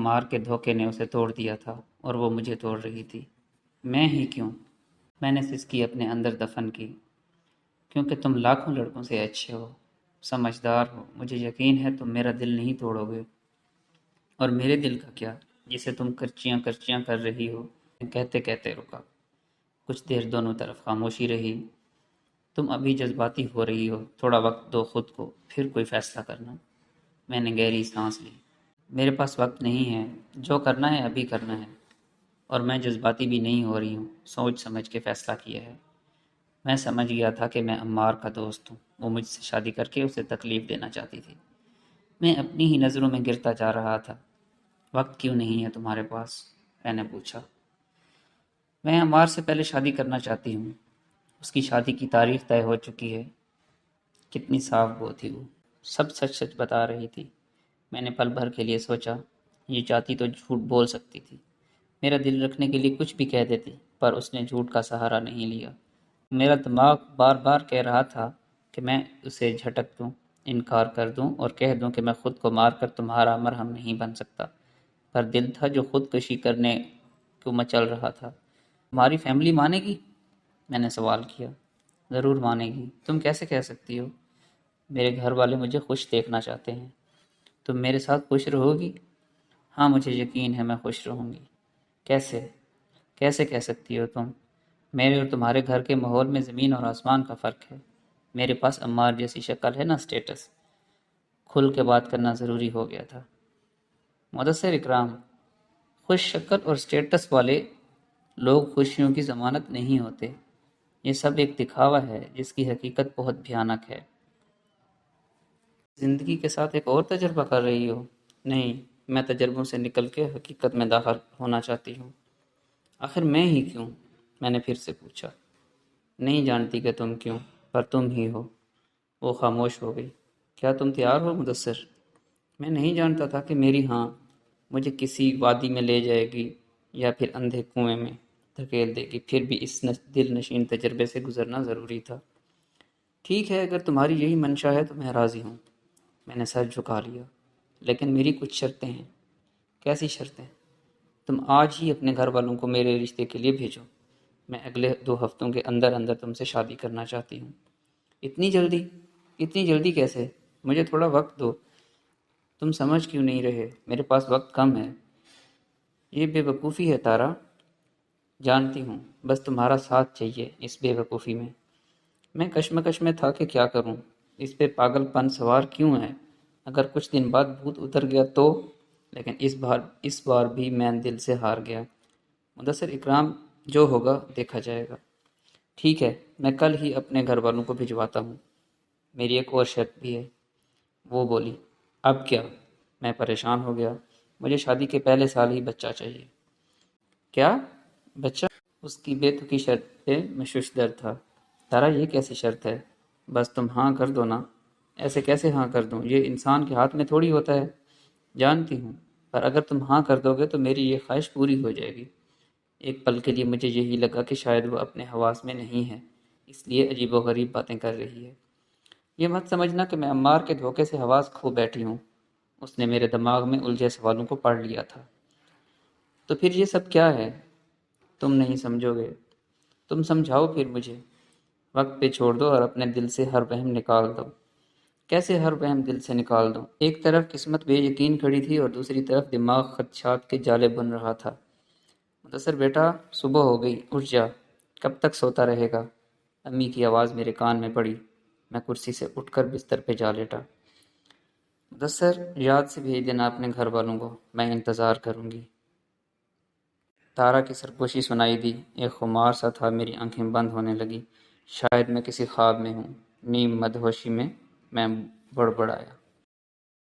عمار کے دھوکے نے اسے توڑ دیا تھا اور وہ مجھے توڑ رہی تھی۔ میں ہی کیوں؟ میں نے سسکی اپنے اندر دفن کی۔ کیونکہ تم لاکھوں لڑکوں سے اچھے ہو، سمجھدار ہو، مجھے یقین ہے تم میرا دل نہیں توڑو گے۔ اور میرے دل کا کیا، جسے تم کرچیاں کرچیاں کر رہی ہو؟ کہتے کہتے رکا۔ کچھ دیر دونوں طرف خاموشی رہی۔ تم ابھی جذباتی ہو رہی ہو، تھوڑا وقت دو خود کو، پھر کوئی فیصلہ کرنا۔ میں نے گہری سانس لی۔ میرے پاس وقت نہیں ہے، جو کرنا ہے ابھی کرنا ہے۔ اور میں جذباتی بھی نہیں ہو رہی ہوں، سوچ سمجھ کے فیصلہ کیا ہے۔ میں سمجھ گیا تھا کہ میں عمار کا دوست ہوں، وہ مجھ سے شادی کر کے اسے تکلیف دینا چاہتی تھی۔ میں اپنی ہی نظروں میں گرتا جا رہا تھا۔ وقت کیوں نہیں ہے تمہارے پاس؟ میں نے پوچھا۔ میں عمار سے پہلے شادی کرنا چاہتی ہوں۔ اس کی شادی کی تاریخ طے ہو چکی ہے۔ کتنی صاف گو تھی وہ، سب سچ سچ بتا رہی تھی۔ میں نے پل بھر کے لیے سوچا، یہ چاہتی تو جھوٹ بول سکتی تھی، میرا دل رکھنے کے لیے کچھ بھی کہہ دیتی، پر اس نے جھوٹ کا سہارا نہیں لیا۔ میرا دماغ بار بار کہہ رہا تھا کہ میں اسے جھٹک دوں، انکار کر دوں اور کہہ دوں کہ میں خود کو مار کر تمہارا مرہم نہیں بن سکتا، پر دل تھا جو خودکشی کرنے کو مچل رہا تھا۔ تمہاری فیملی مانے گی؟ میں نے سوال کیا۔ ضرور مانے گی، تم کیسے کہہ سکتی ہو؟ میرے گھر والے مجھے خوش دیکھنا چاہتے ہیں۔ تم میرے ساتھ خوش رہو گی؟ ہاں، مجھے یقین ہے میں خوش رہوں گی۔ کیسے؟ کیسے کہہ سکتی ہو تم؟ میرے اور تمہارے گھر کے ماحول میں زمین اور آسمان کا فرق ہے۔ میرے پاس عمار جیسی شکل ہے، نہ سٹیٹس۔ کھل کے بات کرنا ضروری ہو گیا تھا۔ مدثر اکرام، خوش شکل اور سٹیٹس والے لوگ خوشیوں کی ضمانت نہیں ہوتے۔ یہ سب ایک دکھاوا ہے جس کی حقیقت بہت بھیانک ہے۔ زندگی کے ساتھ ایک اور تجربہ کر رہی ہو؟ نہیں، میں تجربوں سے نکل کے حقیقت میں داخل ہونا چاہتی ہوں۔ آخر میں ہی کیوں؟ میں نے پھر سے پوچھا۔ نہیں جانتی کہ تم کیوں، پر تم ہی ہو۔ وہ خاموش ہو گئی۔ کیا تم تیار ہو مدثر؟ میں نہیں جانتا تھا کہ میری ہاں مجھے کسی وادی میں لے جائے گی یا پھر اندھے کنویں میں دھکیل دے گی، پھر بھی اس دل نشین تجربے سے گزرنا ضروری تھا۔ ٹھیک ہے، اگر تمہاری یہی منشا ہے تو میں راضی ہوں۔ میں نے سر جھکا لیا۔ لیکن میری کچھ شرطیں ہیں۔ کیسی شرطیں؟ تم آج ہی اپنے گھر والوں کو میرے رشتے کے لیے بھیجو۔ میں اگلے 2 ہفتوں کے اندر اندر تم سے شادی کرنا چاہتی ہوں۔ اتنی جلدی؟ اتنی جلدی کیسے؟ مجھے تھوڑا وقت دو۔ تم سمجھ کیوں نہیں رہے؟ میرے پاس وقت کم ہے۔ یہ بے وقوفی ہے تارا۔ جانتی ہوں، بس تمہارا ساتھ چاہیے اس بے وقوفی میں۔ میں کشمکش میں تھا کہ کیا کروں، اس پہ پاگل پن سوار کیوں ہے؟ اگر کچھ دن بعد بھوت اتر گیا تو؟ لیکن اس بار بھی میں دل سے ہار گیا۔ مدثر اکرام، جو ہوگا دیکھا جائے گا۔ ٹھیک ہے، میں کل ہی اپنے گھر والوں کو بھجواتا ہوں۔ میری ایک اور شرط بھی ہے۔ وہ بولی۔ اب کیا؟ میں پریشان ہو گیا۔ مجھے شادی کے پہلے سال ہی بچہ چاہیے۔ کیا؟ بچہ؟ اس کی بے تکی شرط پہ میں ششدر تھا۔ تارا، یہ کیسی شرط ہے؟ بس تم ہاں کر دو نا۔ ایسے کیسے ہاں کر دوں؟ یہ انسان کے ہاتھ میں تھوڑی ہوتا ہے۔ جانتی ہوں، پر اگر تم ہاں کر دو گے تو میری یہ خواہش پوری ہو جائے گی۔ ایک پل کے لیے مجھے یہی لگا کہ شاید وہ اپنے حواس میں نہیں ہے، اس لیے عجیب و غریب باتیں کر رہی ہے۔ یہ مت سمجھنا کہ میں عمار کے دھوکے سے حواس کھو بیٹھی ہوں۔ اس نے میرے دماغ میں الجھے سوالوں کو پڑھ لیا تھا۔ تو پھر یہ سب کیا ہے؟ تم نہیں سمجھو گے۔ تم سمجھاؤ پھر مجھے۔ وقت پہ چھوڑ دو اور اپنے دل سے ہر وہم نکال دو۔ کیسے ہر وہم دل سے نکال دوں؟ ایک طرف قسمت بے یقین کھڑی تھی اور دوسری طرف دماغ خدشات کے جالے بن رہا تھا۔ مدثر بیٹا، صبح ہو گئی، اٹھ جا۔ کب تک سوتا رہے گا؟ امی کی آواز میرے کان میں پڑی۔ میں کرسی سے اٹھ کر بستر پہ جا لیٹا۔ مدثر، یاد سے بھیج دینا اپنے گھر والوں کو، میں انتظار کروں گی۔ تارا کی سرگوشی سنائی دی۔ ایک خمار سا تھا، میری آنکھیں بند ہونے لگی۔ شاید میں کسی خواب میں ہوں۔ نیم مدہوشی میں بڑبڑایا۔